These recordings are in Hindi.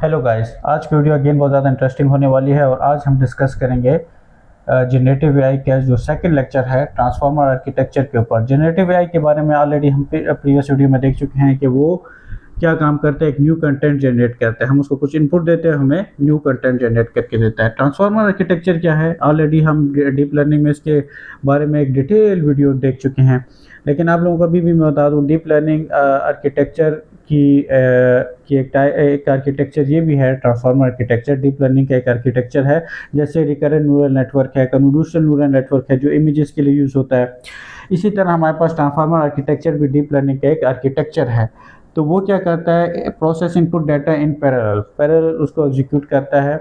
हेलो गाइस, आज की वीडियो अगेन बहुत ज़्यादा इंटरेस्टिंग होने वाली है और आज हम डिस्कस करेंगे जनरेटिव एआई का जो सेकंड लेक्चर है ट्रांसफॉर्मर आर्किटेक्चर के ऊपर। जनरेटिव एआई के बारे में ऑलरेडी हम प्रीवियस वीडियो में देख चुके हैं कि वो क्या काम करता है। एक न्यू कंटेंट जनरेट करता है, हम उसको कुछ इनपुट देते हैं, हमें न्यू कंटेंट जनरेट करके देता है। ट्रांसफॉर्मर आर्किटेक्चर क्या है, ऑलरेडी हम डीप लर्निंग में इसके बारे में एक डिटेल वीडियो देख चुके हैं। लेकिन आप लोगों को अभी भी मैं बता दूं, डीप लर्निंग आर्किटेक्चर की एक आर्किटेक्चर ये भी है। ट्रांसफॉर्मर आर्किटेक्चर डीप लर्निंग का एक आर्किटेक्चर है। जैसे रिकरेंट न्यूरल नेटवर्क है, कन्वोल्यूशन न्यूरल नेटवर्क है जो इमेजेस के लिए यूज़ होता है। इसी तरह हमारे पास ट्रांसफॉर्मर आर्किटेक्चर भी डीप लर्निंग का एक आर्किटेक्चर है। तो वो क्या करता है, process input data in parallel उसको एग्जीक्यूट करता है।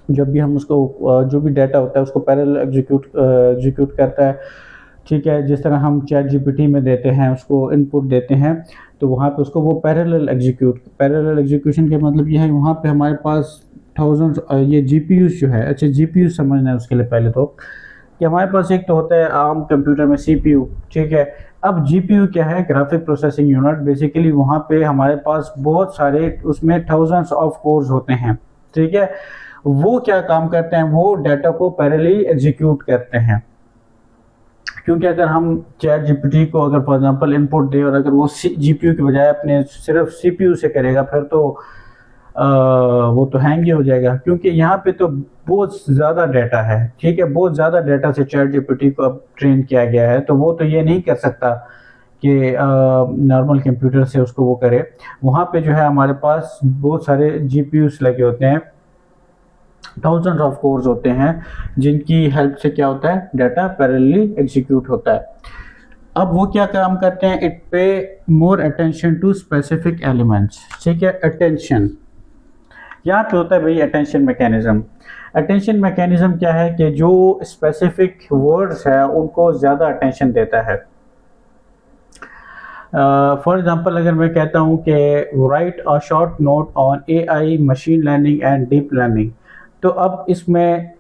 जब भी हम उसको जो भी डाटा होता है उसको पैरेलल एग्जीक्यूट करता है। ठीक है, जिस तरह हम चैट जीपीटी में देते हैं, उसको इनपुट देते हैं तो वहाँ पे उसको वो पैरेलल एग्जीक्यूशन का मतलब ये है, वहाँ पे हमारे पास थाउजेंड्स ये जीपीयू जो है। अच्छा, जीपीयू समझना है उसके लिए पहले तो कि हमारे पास एक तो होता है आम कंप्यूटर में सीपीयू। ठीक है, अब जीपीयू क्या है, ग्राफिक प्रोसेसिंग यूनिट। बेसिकली वहाँ पे हमारे पास बहुत सारे, उसमें थाउजेंड्स ऑफ कोर्स होते हैं। ठीक है, वो क्या काम करते हैं, वो डाटा को पैरेलली एग्जीक्यूट करते हैं। क्योंकि अगर हम चैट जीपीटी को अगर फॉर एग्जांपल इनपुट दे और अगर वो जीपीयू के बजाय अपने सिर्फ सीपीयू से करेगा, फिर तो वो तो हैंग ही हो जाएगा। क्योंकि यहाँ पे तो बहुत ज़्यादा डाटा है। ठीक है, बहुत ज़्यादा डाटा से चैट जीपीटी को अब ट्रेन किया गया है, तो वो तो ये नहीं कर सकता कि नॉर्मल कंप्यूटर से उसको वो करे। वहाँ पे जो है हमारे पास बहुत सारे जीपीयूस लगे होते हैं, थाउजेंड्स ऑफ कोर्स होते हैं, जिनकी हेल्प से क्या होता है, डाटा पैरेलली एग्जीक्यूट होता है। अब वो क्या काम करते हैं, it pay more attention to specific elements. ठीक है, अटेंशन यहाँ पे होता है भाई, अटेंशन मैकेनिज्म। अटेंशन मैकेनिज्म क्या है कि जो स्पेसिफिक वर्ड्स है उनको ज़्यादा अटेंशन देता है। फॉर एग्जांपल अगर मैं कहता हूँ कि right a short note on AI, machine learning and deep learning, तो अब इसमें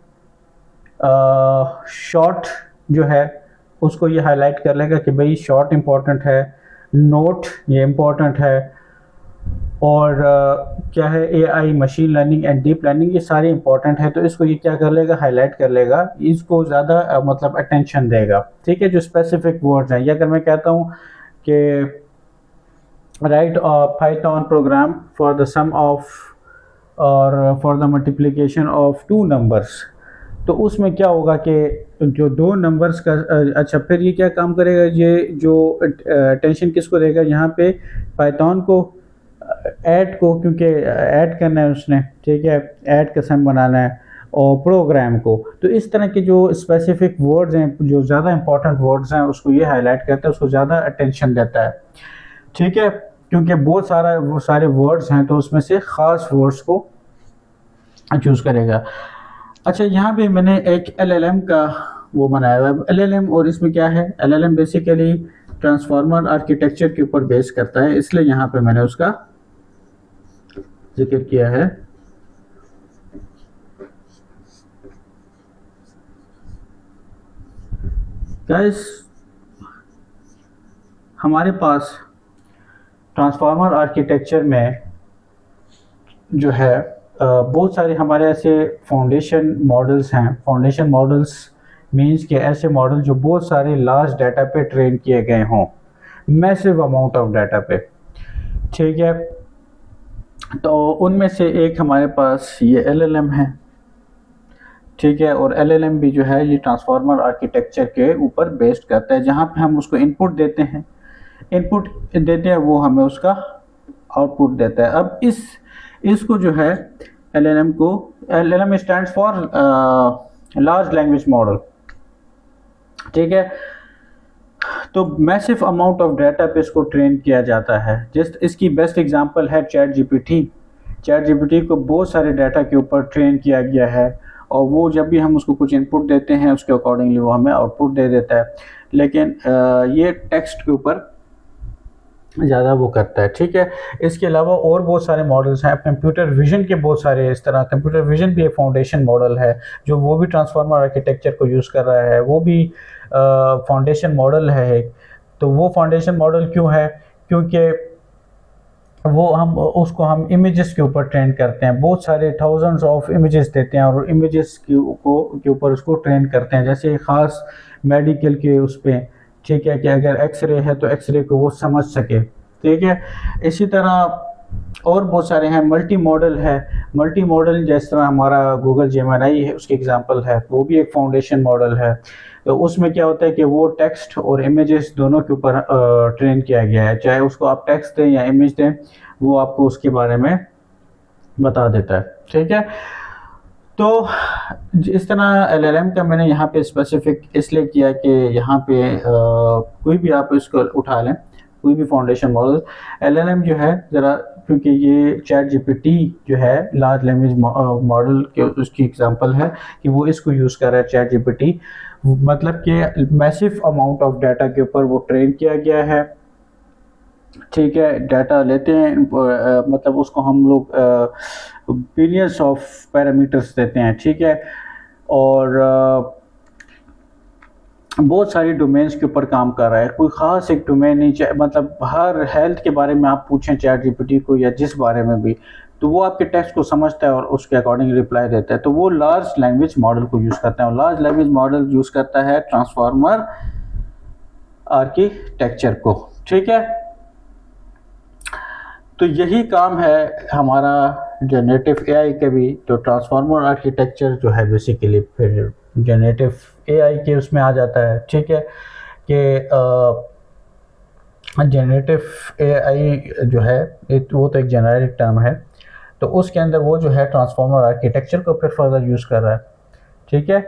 शॉर्ट जो है उसको ये हाईलाइट कर लेगा कि भाई शॉर्ट इम्पोर्टेंट है, नोट ये इम्पोर्टेंट है, और क्या है, AI, machine learning and deep learning, ये सारे इंपॉर्टेंट है। तो इसको ये क्या कर लेगा, हाईलाइट कर लेगा, इसको ज़्यादा मतलब अटेंशन देगा। ठीक है, जो स्पेसिफिक वर्ड्स हैं, या अगर मैं कहता हूँ कि write python program for the sum of और for the multiplication of two numbers, तो उसमें क्या होगा कि जो दो नंबर्स का अच्छा, फिर ये क्या काम करेगा, ये जो अटेंशन किसको देगा यहाँ पे, पाइथन को, ऐड को, क्योंकि ऐड करना है उसने। ठीक है, ऐड का सम बनाना है, और प्रोग्राम को। तो इस तरह के जो स्पेसिफिक वर्ड्स हैं, जो ज़्यादा इंपॉर्टेंट वर्ड्स हैं, उसको ये हाईलाइट करता है, उसको ज़्यादा अटेंशन देता है। ठीक है, क्योंकि बहुत वो सारे वर्ड्स हैं, तो उसमें से ख़ास वर्ड्स को चूज़ करेगा। अच्छा, यहाँ पे मैंने एक एलएलएम का वो बनाया हुआ है, एलएलएम, और इसमें क्या है, एलएलएम बेसिकली ट्रांसफॉर्मर आर्किटेक्चर के ऊपर बेस करता है, इसलिए यहाँ पे मैंने उसका जिक्र किया है। गाइस, हमारे पास ट्रांसफॉर्मर आर्किटेक्चर में जो है बहुत सारे हमारे ऐसे फाउंडेशन मॉडल्स हैं। फाउंडेशन मॉडल्स मींस के ऐसे मॉडल जो बहुत सारे लार्ज डाटा पे ट्रेन किए गए हों, मैसिव अमाउंट ऑफ डाटा पे। ठीक है, तो उनमें से एक हमारे पास ये एलएलएम है। ठीक है, और एलएलएम भी जो है ये ट्रांसफॉर्मर आर्किटेक्चर के ऊपर बेस्ड करता है, जहाँ पे हम उसको इनपुट देते हैं, वो हमें उसका आउटपुट देता है। अब इसको जो है LLM stands for large language model. ठीक है, तो मैसिव अमाउंट ऑफ डाटा पे इसको ट्रेन किया जाता है। जस्ट इसकी बेस्ट एग्जांपल है चैट जीपीटी को बहुत सारे डाटा के ऊपर ट्रेन किया गया है, और वो जब भी हम उसको कुछ इनपुट देते हैं उसके अकॉर्डिंगली वो हमें आउटपुट दे देता है। लेकिन ये टेक्स्ट के ऊपर ज़्यादा वो करता है। ठीक है, इसके अलावा और बहुत सारे मॉडल्स हैं। कंप्यूटर विजन के बहुत सारे इस तरह, कंप्यूटर विजन भी एक फाउंडेशन मॉडल है, जो वो भी ट्रांसफॉर्मर आर्किटेक्चर को यूज़ कर रहा है, वो भी फाउंडेशन मॉडल है एक। तो वो फाउंडेशन मॉडल क्यों है, क्योंकि वो हम उसको हम इमेजेस के ऊपर ट्रेन करते हैं, बहुत सारे थाउजेंड्स ऑफ इमेजेस देते हैं और इमेजेस के ऊपर उसको ट्रेन करते हैं, जैसे ख़ास मेडिकल के उस पर, ठीक है, कि अगर एक्सरे है तो एक्सरे को वो समझ सके, ठीक है। इसी तरह और बहुत सारे हैं, मल्टी मॉडल है, मल्टी मॉडल जिस तरह हमारा गूगल जेमिनी है उसकी एग्जांपल है, वो भी एक फाउंडेशन मॉडल है। तो उसमें क्या होता है कि वो टेक्स्ट और इमेजेस दोनों के ऊपर ट्रेन किया गया है, चाहे उसको आप टेक्स्ट दें या इमेज दें, वो आपको उसके बारे में बता देता है, ठीक है। तो इस तरह एलएलएम का मैंने यहाँ पे स्पेसिफिक इसलिए किया कि यहाँ पे कोई भी आप इसको उठा लें, कोई भी फाउंडेशन मॉडल, एलएलएम जो है ज़रा, क्योंकि ये चैट जीपीटी जो है लार्ज लैंग्वेज मॉडल के उसकी एग्जांपल है कि वो इसको यूज़ कर रहा है चैट जीपीटी, मतलब कि मैसिव अमाउंट ऑफ डाटा के ऊपर वो ट्रेन किया गया है, ठीक है। डाटा लेते हैं, मतलब उसको हम लोग बिलियंस ऑफ पैरामीटर्स देते हैं, ठीक है। और बहुत सारी डोमेन्स के ऊपर काम कर रहा है, कोई ख़ास एक डोमेन नहीं, मतलब हर हेल्थ के बारे में आप पूछें चैट जीपीटी को या जिस बारे में भी, तो वो आपके टेक्स्ट को समझता है और उसके अकॉर्डिंग रिप्लाई देता है। तो वो लार्ज लैंग्वेज मॉडल को यूज़ करता है और लार्ज लैंग्वेज मॉडल यूज़ करता है ट्रांसफार्मर आर्किटेक्चर को, ठीक है। तो यही काम है हमारा जनरेटिव एआई के भी। तो ट्रांसफार्मर आर्किटेक्चर जो है बेसिकली फिर जनरेटिव एआई के उसमें आ जाता है, ठीक है, कि जनरेटिव एआई जो है वो तो एक जेनेरिक टर्म है, तो उसके अंदर वो जो है ट्रांसफार्मर आर्किटेक्चर को फिर फर्दर यूज़ कर रहा है, ठीक है।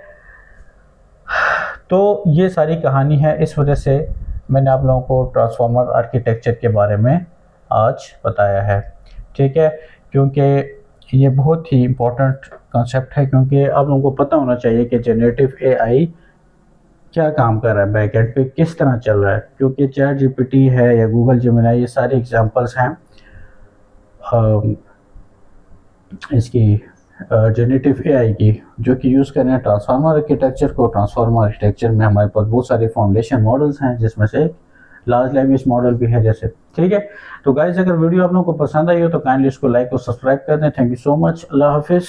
तो ये सारी कहानी है, इस वजह से मैंने आप लोगों को ट्रांसफार्मर आर्किटेक्चर के बारे में आज बताया है, ठीक है, क्योंकि ये बहुत ही इम्पोर्टेंट कॉन्सेप्ट है, क्योंकि आप लोगों को पता होना चाहिए कि जनरेटिव एआई क्या काम कर रहा है, बैकएंड पे किस तरह चल रहा है, क्योंकि चैट जीपीटी है या गूगल जेमिनी, ये सारे एग्जांपल्स हैं इसकी जनरेटिव एआई की, जो कि यूज़ कर रहे हैं ट्रांसफार्मर आर्किटेक्चर को। ट्रांसफार्मर आर्किटेक्चर में हमारे पास बहुत सारे फाउंडेशन मॉडल्स हैं, जिसमें से लार्ज लैंग्वेज मॉडल भी है जैसे, ठीक है। तो गाइस, अगर वीडियो आप लोगों को पसंद आई हो तो काइंडली इसको लाइक और सब्सक्राइब कर दें। Thank you so much. अल्लाह हाफिज़।